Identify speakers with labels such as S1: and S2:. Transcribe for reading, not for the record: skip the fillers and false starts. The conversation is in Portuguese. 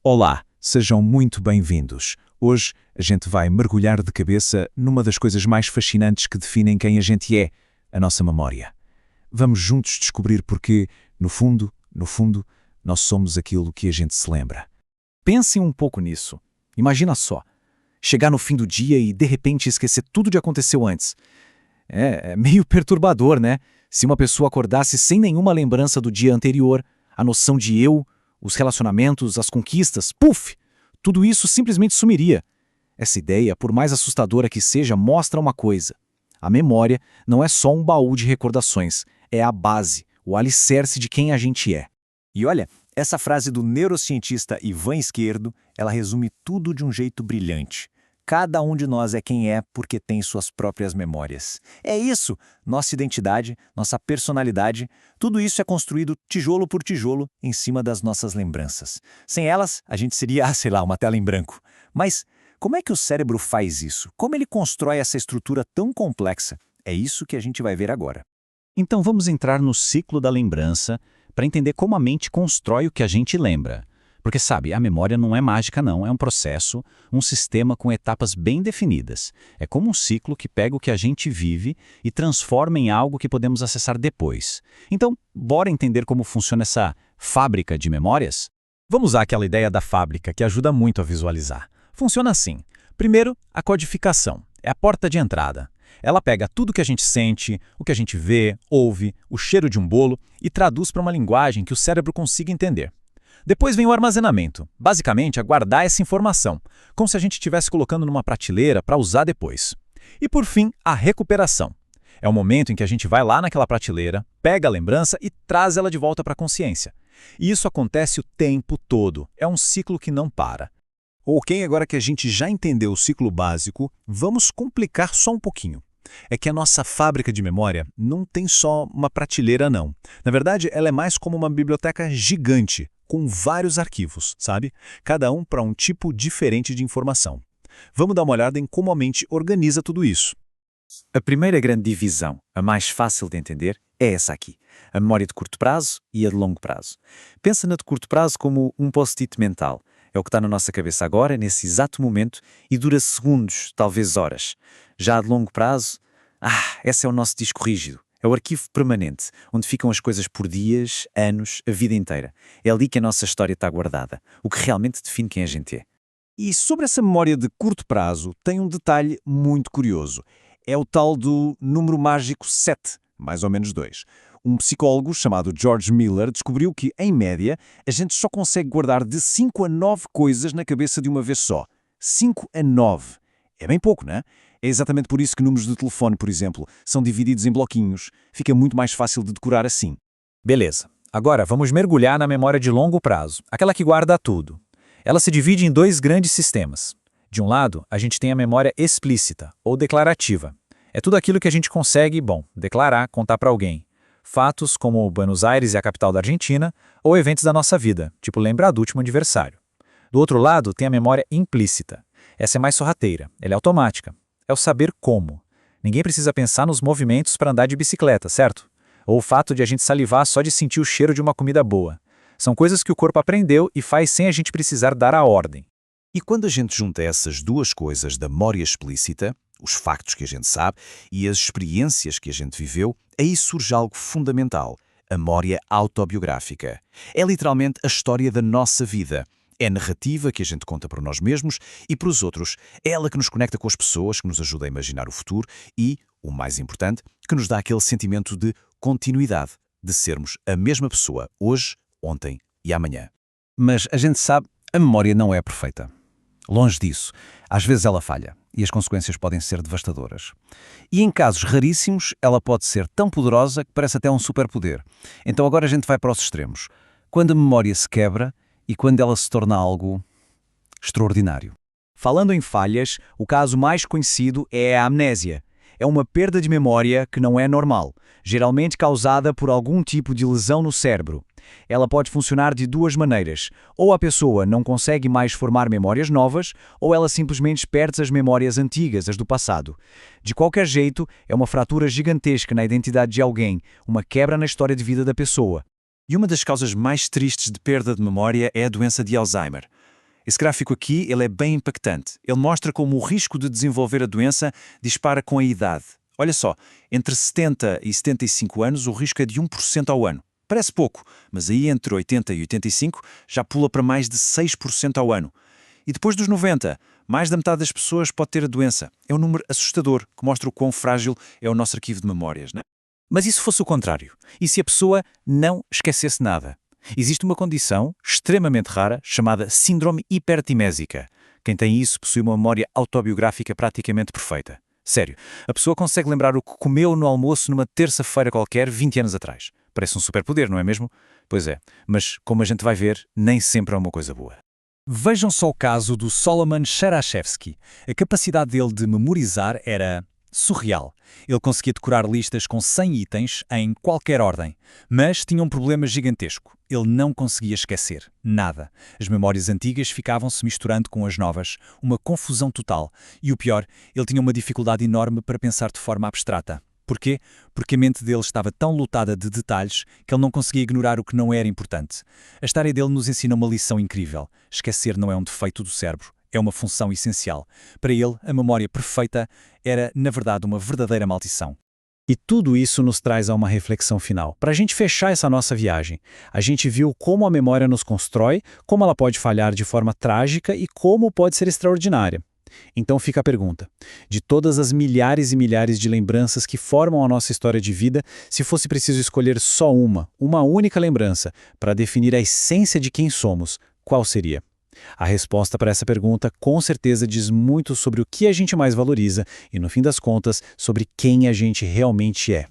S1: Olá, sejam muito bem-vindos. Hoje a gente vai mergulhar de cabeça numa das coisas mais fascinantes que definem quem a gente é, a nossa memória. Vamos juntos descobrir porque, no fundo, nós somos aquilo que a gente se lembra.
S2: Pensem um pouco nisso. Imagina só, chegar no fim do dia e de repente esquecer tudo que aconteceu antes. É meio perturbador, né? Se uma pessoa acordasse sem nenhuma lembrança do dia anterior, a noção de eu, os relacionamentos, as conquistas, puf! Tudo isso simplesmente sumiria. Essa ideia, por mais assustadora que seja, mostra uma coisa. A memória não é só um baú de recordações, é a base, o alicerce de quem a gente é.
S3: E olha, essa frase do neurocientista Ivan Esquerdo, ela resume tudo de um jeito brilhante. Cada um de nós é quem é porque tem suas próprias memórias. É isso, nossa identidade, nossa personalidade, tudo isso é construído tijolo por tijolo em cima das nossas lembranças. Sem elas, a gente seria, sei lá, uma tela em branco. Mas como é que o cérebro faz isso? Como ele constrói essa estrutura tão complexa? É isso que a gente vai ver agora.
S2: Então vamos entrar no ciclo da lembrança para entender como a mente constrói o que a gente lembra. Porque, sabe, a memória não é mágica não, é um processo, um sistema com etapas bem definidas. É como um ciclo que pega o que a gente vive e transforma em algo que podemos acessar depois. Então, bora entender como funciona essa fábrica de memórias?
S4: Vamos usar aquela ideia da fábrica que ajuda muito a visualizar. Funciona assim. Primeiro, a codificação. É a porta de entrada. Ela pega tudo que a gente sente, o que a gente vê, ouve, o cheiro de um bolo e traduz para uma linguagem que o cérebro consiga entender. Depois vem o armazenamento, basicamente é guardar essa informação, como se a gente estivesse colocando numa prateleira para usar depois. E por fim, a recuperação. É o momento em que a gente vai lá naquela prateleira, pega a lembrança e traz ela de volta para a consciência. E isso acontece o tempo todo, é um ciclo que não para.
S5: Ok, agora que a gente já entendeu o ciclo básico, vamos complicar só um pouquinho. É que a nossa fábrica de memória não tem só uma prateleira não. Na verdade, ela é mais como uma biblioteca gigante, com vários arquivos, sabe? Cada um para um tipo diferente de informação. Vamos dar uma olhada em como a mente organiza tudo isso.
S2: A primeira grande divisão, a mais fácil de entender, é essa aqui. A memória de curto prazo e a de longo prazo. Pensa na de curto prazo como um post-it mental. É o que está na nossa cabeça agora, nesse exato momento, e dura segundos, talvez horas. Já a de longo prazo, esse é o nosso disco rígido. É o arquivo permanente, onde ficam as coisas por dias, anos, a vida inteira. É ali que a nossa história está guardada, o que realmente define quem a gente é.
S5: E sobre essa memória de curto prazo, tem um detalhe muito curioso. É o tal do número mágico 7, mais ou menos 2. Um psicólogo chamado George Miller descobriu que, em média, a gente só consegue guardar de 5 a 9 coisas na cabeça de uma vez só. 5 a 9. É bem pouco, não é? É exatamente por isso que números de telefone, por exemplo, são divididos em bloquinhos. Fica muito mais fácil de decorar assim.
S4: Beleza, agora vamos mergulhar na memória de longo prazo, aquela que guarda tudo. Ela se divide em dois grandes sistemas. De um lado, a gente tem a memória explícita, ou declarativa. É tudo aquilo que a gente consegue, declarar, contar para alguém. Fatos como Buenos Aires é a capital da Argentina, ou eventos da nossa vida, tipo lembrar do último aniversário. Do outro lado, tem a memória implícita. Essa é mais sorrateira, ela é automática. É o saber como. Ninguém precisa pensar nos movimentos para andar de bicicleta, certo? Ou o fato de a gente salivar só de sentir o cheiro de uma comida boa. São coisas que o corpo aprendeu e faz sem a gente precisar dar a ordem.
S5: E quando a gente junta essas duas coisas da memória explícita, os factos que a gente sabe e as experiências que a gente viveu, aí surge algo fundamental, a memória autobiográfica. É literalmente a história da nossa vida. É a narrativa que a gente conta para nós mesmos e para os outros. É ela que nos conecta com as pessoas, que nos ajuda a imaginar o futuro e, o mais importante, que nos dá aquele sentimento de continuidade, de sermos a mesma pessoa hoje, ontem e amanhã.
S1: Mas a gente sabe, a memória não é perfeita. Longe disso. Às vezes ela falha e as consequências podem ser devastadoras. E em casos raríssimos, ela pode ser tão poderosa que parece até um superpoder. Então agora a gente vai para os extremos. Quando a memória se quebra e quando ela se torna algo extraordinário.
S2: Falando em falhas, o caso mais conhecido é a amnésia. É uma perda de memória que não é normal, geralmente causada por algum tipo de lesão no cérebro. Ela pode funcionar de duas maneiras. Ou a pessoa não consegue mais formar memórias novas, ou ela simplesmente perde as memórias antigas, as do passado. De qualquer jeito, é uma fratura gigantesca na identidade de alguém, uma quebra na história de vida da pessoa.
S3: E uma das causas mais tristes de perda de memória é a doença de Alzheimer. Esse gráfico aqui ele é bem impactante. Ele mostra como o risco de desenvolver a doença dispara com a idade. Olha só, entre 70 e 75 anos o risco é de 1% ao ano. Parece pouco, mas aí entre 80 e 85 já pula para mais de 6% ao ano. E depois dos 90, mais da metade das pessoas pode ter a doença. É um número assustador que mostra o quão frágil é o nosso arquivo de memórias, né?
S4: Mas e se fosse o contrário? E se a pessoa não esquecesse nada? Existe uma condição extremamente rara chamada síndrome hipertimésica. Quem tem isso possui uma memória autobiográfica praticamente perfeita. Sério, a pessoa consegue lembrar o que comeu no almoço numa terça-feira qualquer 20 anos atrás. Parece um superpoder, não é mesmo? Pois é, mas como a gente vai ver, nem sempre é uma coisa boa.
S1: Vejam só o caso do Solomon Cherashevsky. A capacidade dele de memorizar era surreal. Ele conseguia decorar listas com 100 itens em qualquer ordem, mas tinha um problema gigantesco. Ele não conseguia esquecer nada. As memórias antigas ficavam-se misturando com as novas, uma confusão total. E o pior, ele tinha uma dificuldade enorme para pensar de forma abstrata. Porquê? Porque a mente dele estava tão lotada de detalhes que ele não conseguia ignorar o que não era importante. A história dele nos ensina uma lição incrível. Esquecer não é um defeito do cérebro, é uma função essencial. Para ele, a memória perfeita era, na verdade, uma verdadeira maldição.
S4: E tudo isso nos traz a uma reflexão final. Para a gente fechar essa nossa viagem, a gente viu como a memória nos constrói, como ela pode falhar de forma trágica e como pode ser extraordinária. Então fica a pergunta: de todas as milhares e milhares de lembranças que formam a nossa história de vida, se fosse preciso escolher só uma única lembrança, para definir a essência de quem somos, qual seria? A resposta para essa pergunta com certeza diz muito sobre o que a gente mais valoriza e, no fim das contas, sobre quem a gente realmente é.